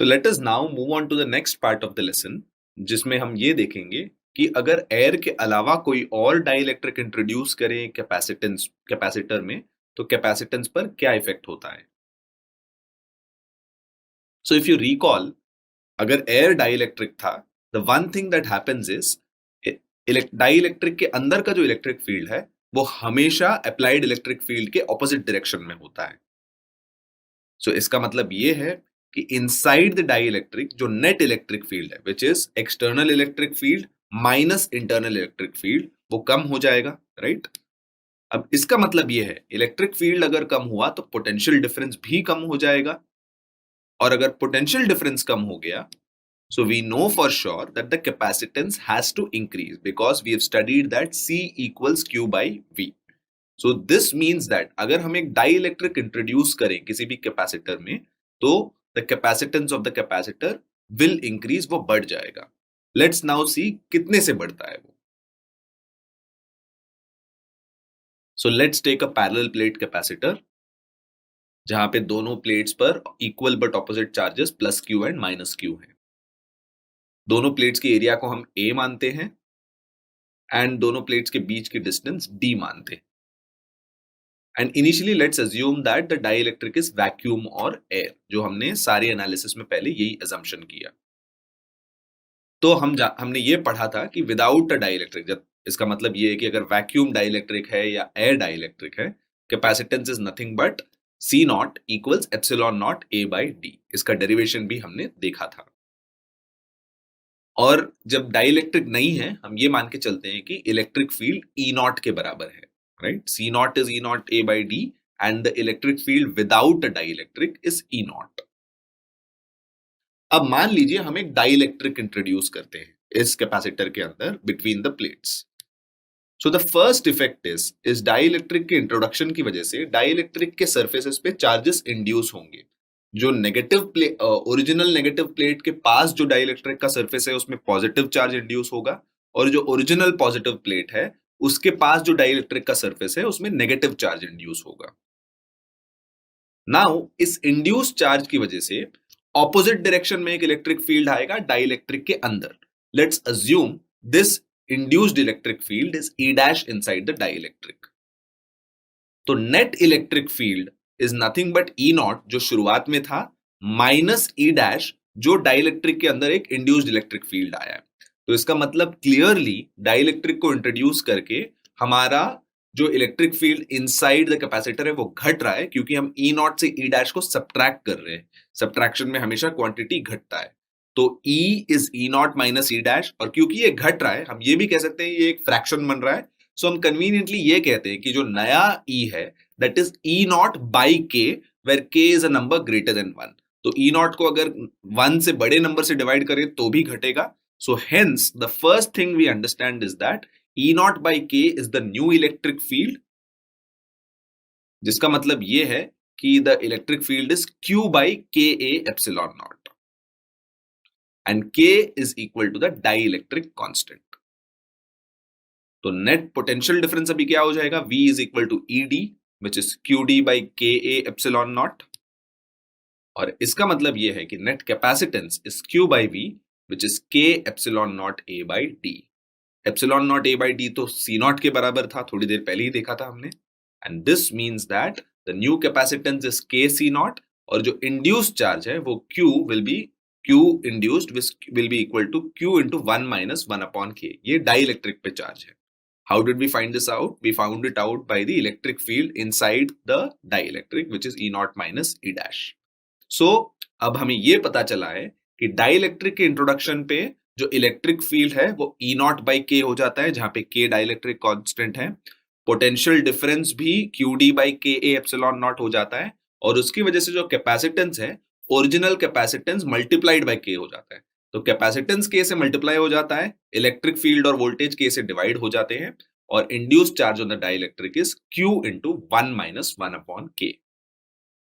तो let us now move on to the next part of the lesson, जिसमें हम ये देखेंगे कि अगर एयर के अलावा कोई और डाइलेक्ट्रिक इंट्रोड्यूस करें कैपेसिटर में, तो कैपेसिटेंस पर क्या इफेक्ट होता है। सो इफ यू रिकॉल, अगर एयर डाइलेक्ट्रिक था, the one thing that happens is dielectric के अंदर का जो इलेक्ट्रिक फील्ड है वो हमेशा अप्लाइड इलेक्ट्रिक फील्ड के ऑपोजिट डायरेक्शन में होता है। सो इसका मतलब ये है कि इनसाइड द डाइलेक्ट्रिक जो नेट इलेक्ट्रिक फील्ड है, which is external electric field minus internal electric field, वो कम हो जाएगा, राइट? अब इसका मतलब ये है इलेक्ट्रिक फील्ड अगर कम हुआ तो पोटेंशियल डिफरेंस भी कम हो जाएगा, और अगर पोटेंशियल डिफरेंस कम हो गया, so we know for sure that the capacitance has to increase because we have studied that C equals Q by V. So this means that अगर हम एक डाइलेक्ट्रिक इंट्रोड्यूस करें किसी भी कैपेसिटर में, तो the capacitance of the capacitor will increase, वो बढ़ जाएगा। Let's now see कितने से बढ़ता है वो। So let's take a parallel plate capacitor, जहां पे दोनों प्लेट्स पर equal but opposite charges plus Q and minus Q है। दोनों प्लेट्स की एरिया को हम A मानते हैं एंड दोनों प्लेट्स के बीच की डिस्टेंस D मानते हैं। And initially let's assume that the dielectric is vacuum और एयर, जो हमने सारे एनालिसिस में पहले यही अजम्पशन किया। तो हमने ये पढ़ा था कि विदाउट अ डाइलेक्ट्रिक, जब इसका मतलब ये है कि अगर वैक्यूम डाइलेक्ट्रिक है या एयर डाइलेक्ट्रिक है, capacitance is nothing but C not equals epsilon not A by D। इसका डेरिवेशन भी हमने देखा था। और जब डाइलेक्ट्रिक नहीं है, हम ये मान के चलते हैं कि इलेक्ट्रिक फील्ड E नॉट के बराबर है, right? C not is E not A by D and the electric field without a dielectric is E naught। अब मान लीजिए हम एक डाइलेक्ट्रिक इंट्रोड्यूस करते हैं इस कैपेसिटर के अंदर between the plates. So the first effect इस डाइलेक्ट्रिक के इंट्रोडक्शन की वजह से डाइलेक्ट्रिक के सरफेसेस पे चार्जेस इंड्यूस होंगे। जो ओरिजिनल नेगेटिव प्लेट के पास जो डाइलेक्ट्रिक का सरफेस है उसमें पॉजिटिव चार्ज इंड्यूस होगा, और जो ओरिजिनल पॉजिटिव प्लेट है उसके पास जो डाइलेक्ट्रिक का सरफेस है उसमें नेगेटिव चार्ज इंड्यूस होगा। नाउ इस इंड्यूस चार्ज की वजह से ऑपोजिट डायरेक्शन में एक इलेक्ट्रिक फील्ड आएगा डाइलेक्ट्रिक के अंदर। Let's assume this induced electric field is E dash inside the dielectric. तो net electric field is nothing but E naught, जो शुरुआत में था, माइनस E डैश, जो डाइलेक्ट्रिक के अंदर एक इंड्यूस्ड इलेक्ट्रिक फील्ड आया है। तो इसका मतलब क्लियरली डाइलेक्ट्रिक को इंट्रोड्यूस करके हमारा जो electric field inside the capacitor है वो घट रहा है, क्योंकि हम E नॉट से E डैश को सब्ट्रैक्ट कर रहे हैं। सब्ट्रैक्शन में हमेशा क्वांटिटी घटता है, तो E is E naught minus E dash, और क्योंकि ये घट रहा है हम ये भी कह सकते हैं ये एक फ्रैक्शन बन रहा है। सो हम कन्वीनियंटली ये कहते हैं कि जो नया E है that is E naught by K, where K is a number greater than 1। तो E नॉट को अगर 1 से बड़े नंबर से डिवाइड करें तो भी घटेगा। So hence the first thing we understand is that E naught by K is the new electric field, जिसका मतलब ये है कि the electric field is Q by KA epsilon naught, and K is equal to the dielectric constant. तो net potential difference अभी क्या हो जाएगा, V is equal to ED which is QD by KA epsilon naught, और इसका मतलब ये है कि net capacitance is Q by V which is K epsilon not A by D। Epsilon not A by D तो C not के बराबर था, थोड़ी देर पहले ही देखा था हमने, and this means that the new capacitance is K C naught, और जो इंड्यूस्ड चार्ज है वो Q induced will be equal to Q into 1 minus 1 upon K। ये डाइलेक्ट्रिक पे चार्ज है। How did we find this out? We found it out by the electric field inside the dielectric which is E naught minus E dash. So अब हमें ये पता चला है कि डाइलेक्ट्रिक के इंट्रोडक्शन पे जो इलेक्ट्रिक फील्ड है वो E नॉट बाई K हो जाता है, जहां पे K डाइलेक्ट्रिक कांस्टेंट है। पोटेंशियल डिफरेंस भी QD by KA epsilon not हो जाता है, और उसकी वजह से जो कैपेसिटेंस है original capacitance multiplied by K हो जाता है। तो कैपेसिटेंस K से मल्टीप्लाई हो जाता है, इलेक्ट्रिक फील्ड और वोल्टेज K से डिवाइड हो जाते हैं, और induced charge on the dielectric is Q into 1 minus 1 upon K।